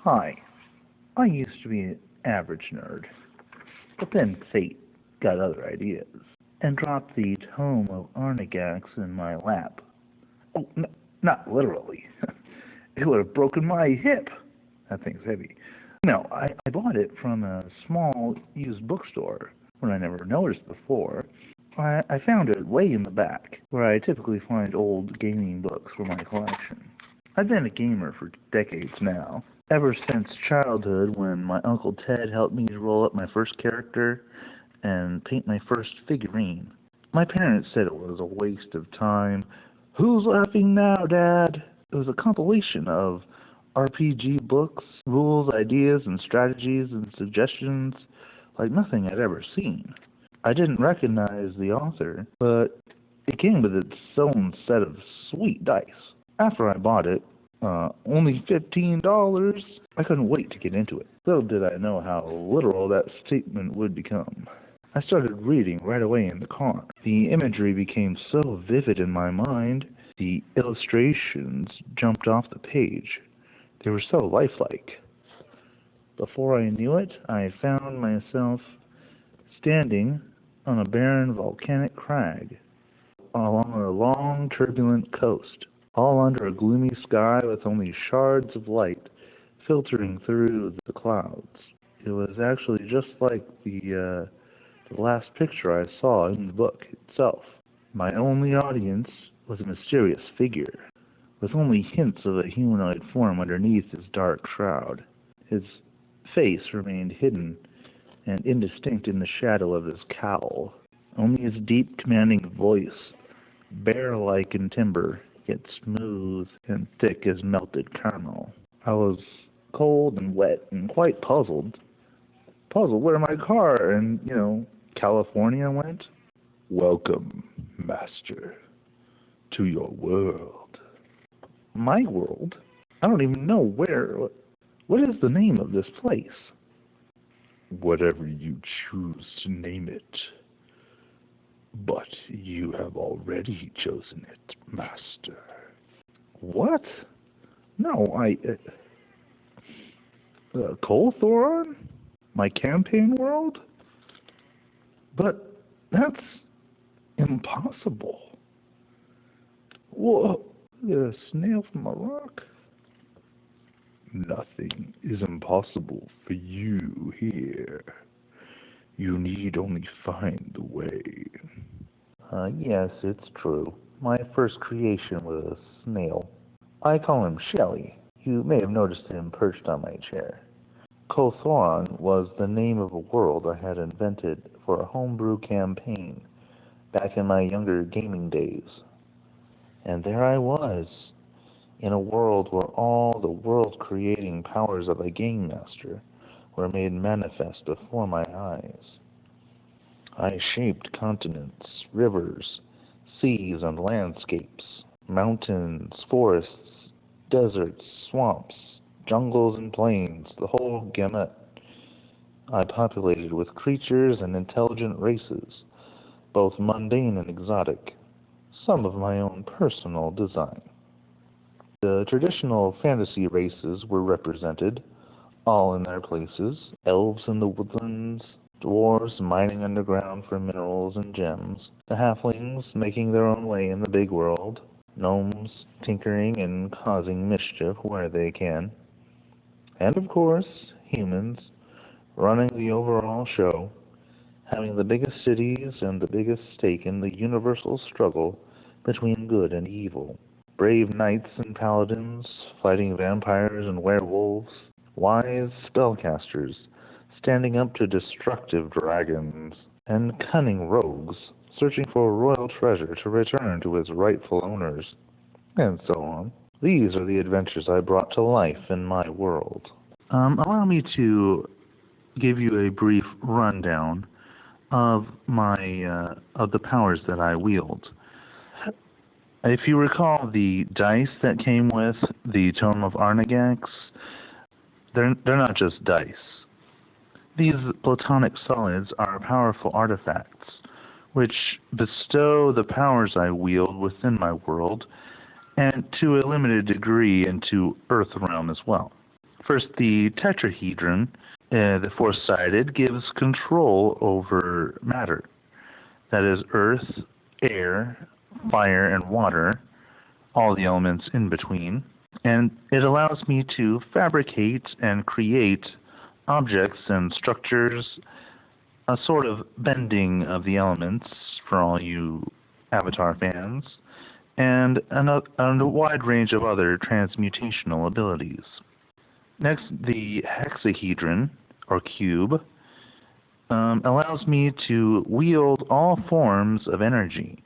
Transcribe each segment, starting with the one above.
Hi, I used to be an average nerd, but then fate got other ideas and dropped the tome of Arnigax in my lap. Oh, not literally. It would have broken my hip. That thing's heavy. No, I bought it from a small used bookstore when I never noticed before. I found it way in the back, where I typically find old gaming books for my collection. I've been a gamer for decades now, ever since childhood when my Uncle Ted helped me roll up my first character and paint my first figurine. My parents said it was a waste of time. Who's laughing now, Dad? It was a compilation of RPG books, rules, ideas, and strategies and suggestions like nothing I'd ever seen. I didn't recognize the author, but it came with its own set of sweet dice. After I bought it, only $15, I couldn't wait to get into it. Little did I know how literal that statement would become. I started reading right away in the car. The imagery became so vivid in my mind, the illustrations jumped off the page. They were so lifelike. Before I knew it, I found myself standing on a barren volcanic crag along a long, turbulent coast, all under a gloomy sky with only shards of light filtering through the clouds. It was actually just like the last picture I saw in the book itself. My only audience was a mysterious figure, with only hints of a humanoid form underneath his dark shroud. His face remained hidden and indistinct in the shadow of his cowl. Only his deep, commanding voice, bear-like in timbre, yet smooth and thick as melted caramel. I was cold and wet and quite puzzled. Puzzled where my car and, California went. Welcome, Master, to your world. My world? I don't even know where. What is the name of this place? Whatever you choose to name it. But you have already chosen it, Master. What? No, Colthoron? My campaign world? But that's impossible. Whoa, a snail from a rock? Nothing is impossible for you here. You need only find the way. Yes, it's true. My first creation was a snail. I call him Shelley. You may have noticed him perched on my chair. Colthoron was the name of a world I had invented for a homebrew campaign back in my younger gaming days. And there I was, in a world where all the world-creating powers of a game master were made manifest before my eyes. I shaped continents, rivers, seas, and landscapes, mountains, forests, deserts, swamps, jungles, and plains, the whole gamut. I populated with creatures and intelligent races, both mundane and exotic, some of my own personal design. The traditional fantasy races were represented, all in their places: elves in the woodlands, dwarves mining underground for minerals and gems, the halflings making their own way in the big world, gnomes tinkering and causing mischief where they can, and of course, humans running the overall show, having the biggest cities and the biggest stake in the universal struggle between good and evil. Brave knights and paladins fighting vampires and werewolves, wise spellcasters standing up to destructive dragons, and cunning rogues searching for a royal treasure to return to its rightful owners, and so on. These are the adventures I brought to life in my world. Allow me to give you a brief rundown of the powers that I wield. If you recall the dice that came with the Tome of Arnigax, they're not just dice. These platonic solids are powerful artifacts, which bestow the powers I wield within my world, and to a limited degree into Earth realm as well. First, the tetrahedron, the four-sided, gives control over matter. That is earth, air, fire, and water, all the elements in between. And it allows me to fabricate and create objects and structures, a sort of bending of the elements for all you Avatar fans, and a wide range of other transmutational abilities. Next, the hexahedron, or cube, allows me to wield all forms of energy: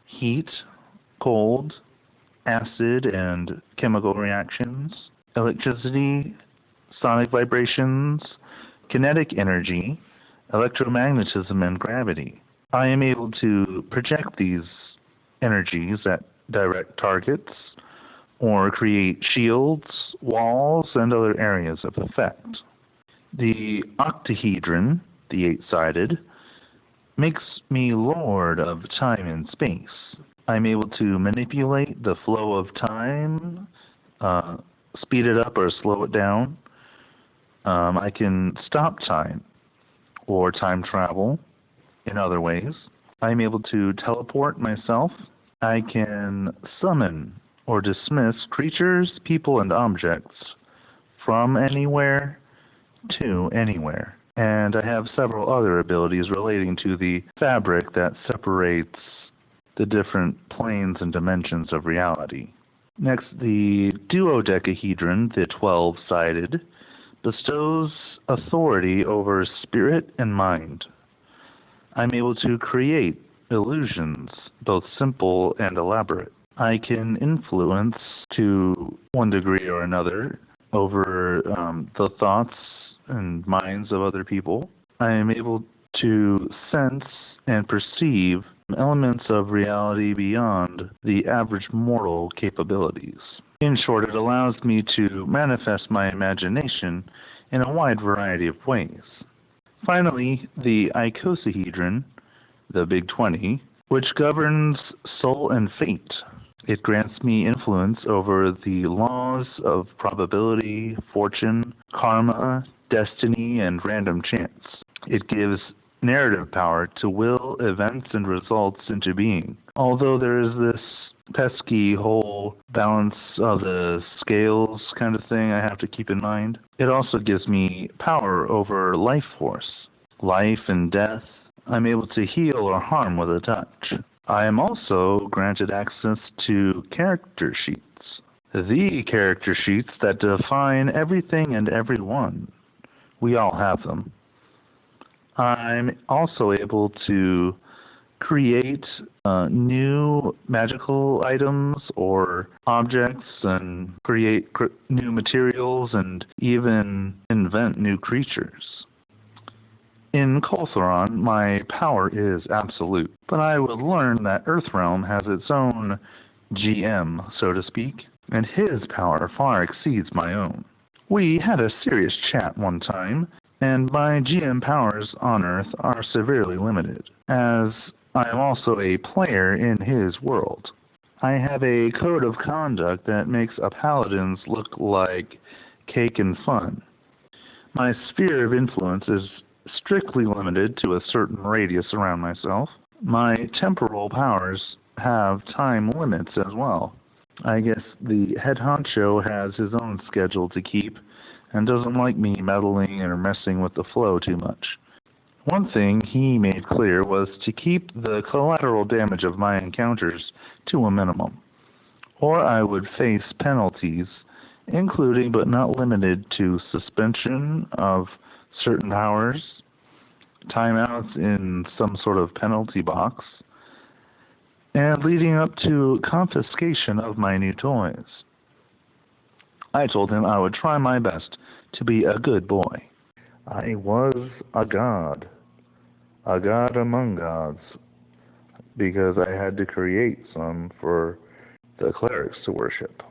heat, cold, acid and chemical reactions, electricity, sonic vibrations, kinetic energy, electromagnetism, and gravity. I am able to project these energies at direct targets or create shields, walls, and other areas of effect. The octahedron, the eight-sided, makes me lord of time and space. I'm able to manipulate the flow of time, speed it up or slow it down. I can stop time or time travel in other ways. I'm able to teleport myself. I can summon or dismiss creatures, people, and objects from anywhere to anywhere. And I have several other abilities relating to the fabric that separates the different planes and dimensions of reality. Next, the duodecahedron, the 12-sided, bestows authority over spirit and mind. I'm able to create illusions, both simple and elaborate. I can influence, to one degree or another, over the thoughts and minds of other people. I am able to sense and perceive elements of reality beyond the average mortal capabilities. In short, it allows me to manifest my imagination in a wide variety of ways. Finally, the icosahedron, the Big 20, which governs soul and fate. It grants me influence over the laws of probability, fortune, karma, destiny, and random chance. It gives narrative power to will events and results into being. Although there is this pesky whole balance of the scales kind of thing I have to keep in mind, it also gives me power over life force, life and death. I'm able to heal or harm with a touch. I am also granted access to character sheets. The character sheets that define everything and everyone. We all have them. I'm also able to create new magical items or objects and create new materials and even invent new creatures. In Koltheron, my power is absolute, but I would learn that Earthrealm has its own GM, so to speak, and his power far exceeds my own. We had a serious chat one time, and my GM powers on Earth are severely limited, as I am also a player in his world. I have a code of conduct that makes a paladins look like cake and fun. My sphere of influence is strictly limited to a certain radius around myself. My temporal powers have time limits as well. I guess the head honcho has his own schedule to keep and doesn't like me meddling or messing with the flow too much. One thing he made clear was to keep the collateral damage of my encounters to a minimum, or I would face penalties, including but not limited to suspension of certain powers, timeouts in some sort of penalty box, and leading up to confiscation of my new toys. I told him I would try my best to be a good boy. I was a god among gods, because I had to create some for the clerics to worship.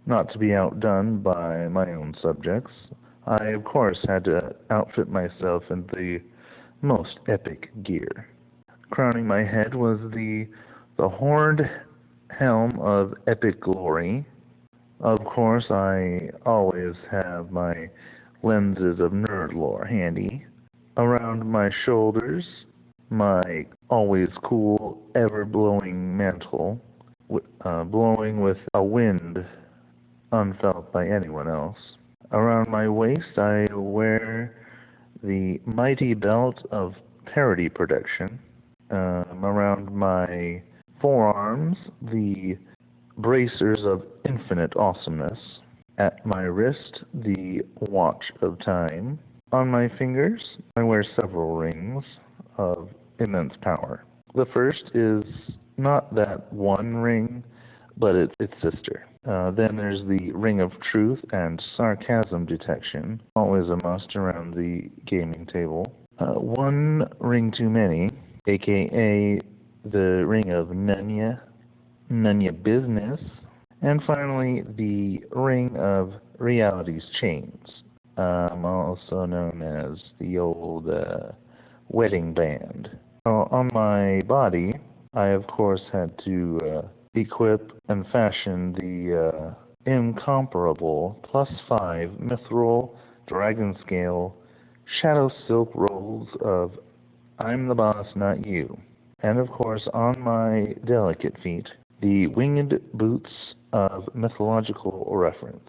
Not to be outdone by my own subjects, I of course had to outfit myself in the most epic gear. Crowning my head was the horned helm of epic glory, Of course, I always have my lenses of nerd lore handy. Around my shoulders, my always cool, ever-blowing mantle, blowing with a wind unfelt by anyone else. Around my waist, I wear the mighty belt of parody protection. Around my forearms, the bracers of infinite awesomeness. At my wrist, the watch of time. On my fingers, I wear several rings of immense power. The first is not that one ring, but its sister. Then there's the ring of truth and sarcasm detection, always a must around the gaming table. One ring too many, aka the ring of Nunya business, and finally the ring of reality's chains, also known as the old wedding band. On my body, I of course had to equip and fashion the incomparable +5 mithril dragon scale shadow silk rolls of I'm the boss, not you. And of course, on my delicate feet, the winged boots of mythological reference.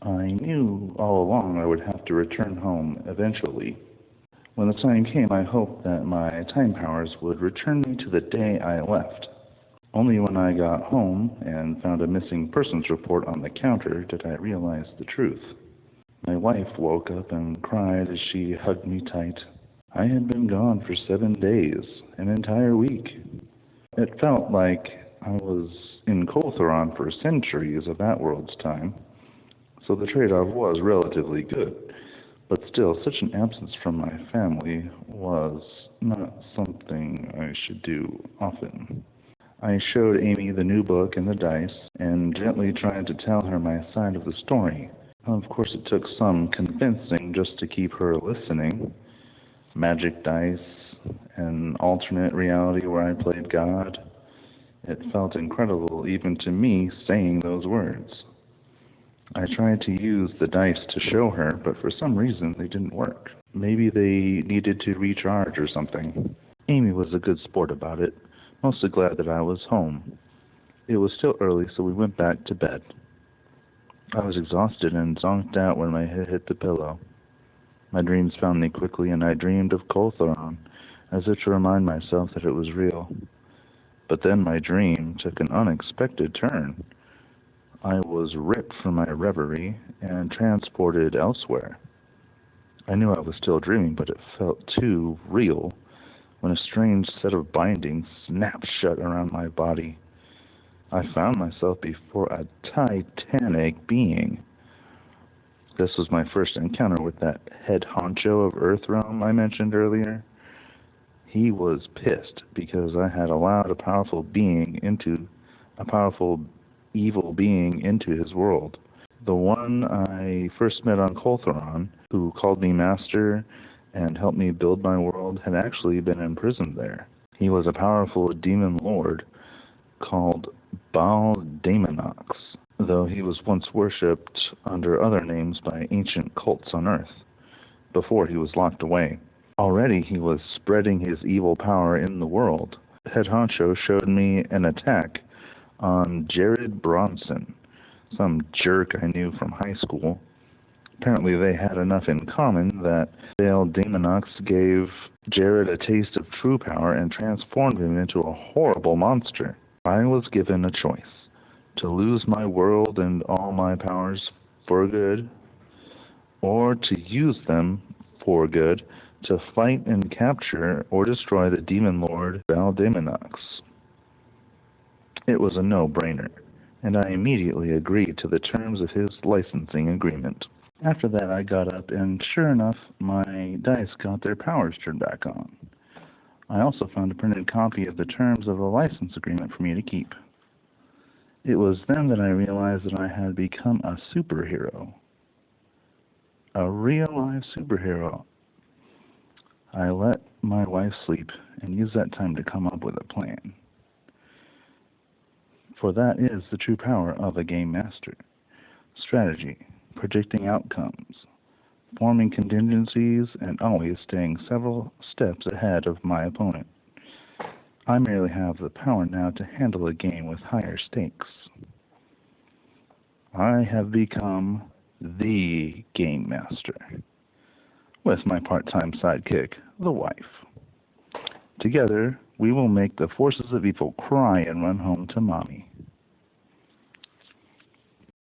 I knew all along I would have to return home eventually. When the time came, I hoped that my time powers would return me to the day I left. Only when I got home and found a missing persons report on the counter did I realize the truth. My wife woke up and cried as she hugged me tight. I had been gone for 7 days, an entire week. It felt like I was in Coltheron for centuries of that world's time, so the trade-off was relatively good. But still, such an absence from my family was not something I should do often. I showed Amy the new book and the dice, and gently tried to tell her my side of the story. Of course, it took some convincing just to keep her listening. Magic dice, an alternate reality where I played God. It felt incredible even to me saying those words. I tried to use the dice to show her, but for some reason they didn't work. Maybe they needed to recharge or something. Amy was a good sport about it, mostly glad that I was home. It was still early, so we went back to bed. I was exhausted and zonked out when my head hit the pillow. My dreams found me quickly, and I dreamed of Coltheron, as if to remind myself that it was real. But then my dream took an unexpected turn. I was ripped from my reverie and transported elsewhere. I knew I was still dreaming, but it felt too real when a strange set of bindings snapped shut around my body. I found myself before a titanic being. This was my first encounter with that head honcho of Earthrealm I mentioned earlier. He was pissed because I had allowed a powerful evil being into his world. The one I first met on Coltheron, who called me master and helped me build my world, had actually been imprisoned there. He was a powerful demon lord called Bhal Daemonox, though he was once worshipped under other names by ancient cults on Earth, before he was locked away. Already he was spreading his evil power in the world. Head honcho showed me an attack on Jared Bronson, some jerk I knew from high school. Apparently they had enough in common that Bhal Daemonox gave Jared a taste of true power and transformed him into a horrible monster. I was given a choice: to lose my world and all my powers for good, or to use them for good to fight and capture or destroy the demon lord Bhal Daemonox. It was a no-brainer, and I immediately agreed to the terms of his licensing agreement. After that, I got up, and sure enough, my dice got their powers turned back on. I also found a printed copy of the terms of the license agreement for me to keep. It was then that I realized that I had become a superhero. A real-life superhero. I let my wife sleep and used that time to come up with a plan. For that is the true power of a game master. strategy, predicting outcomes, forming contingencies, and always staying several steps ahead of my opponent. I merely have the power now to handle a game with higher stakes. I have become the Game Master, with my part-time sidekick, the wife. Together, we will make the forces of evil cry and run home to mommy.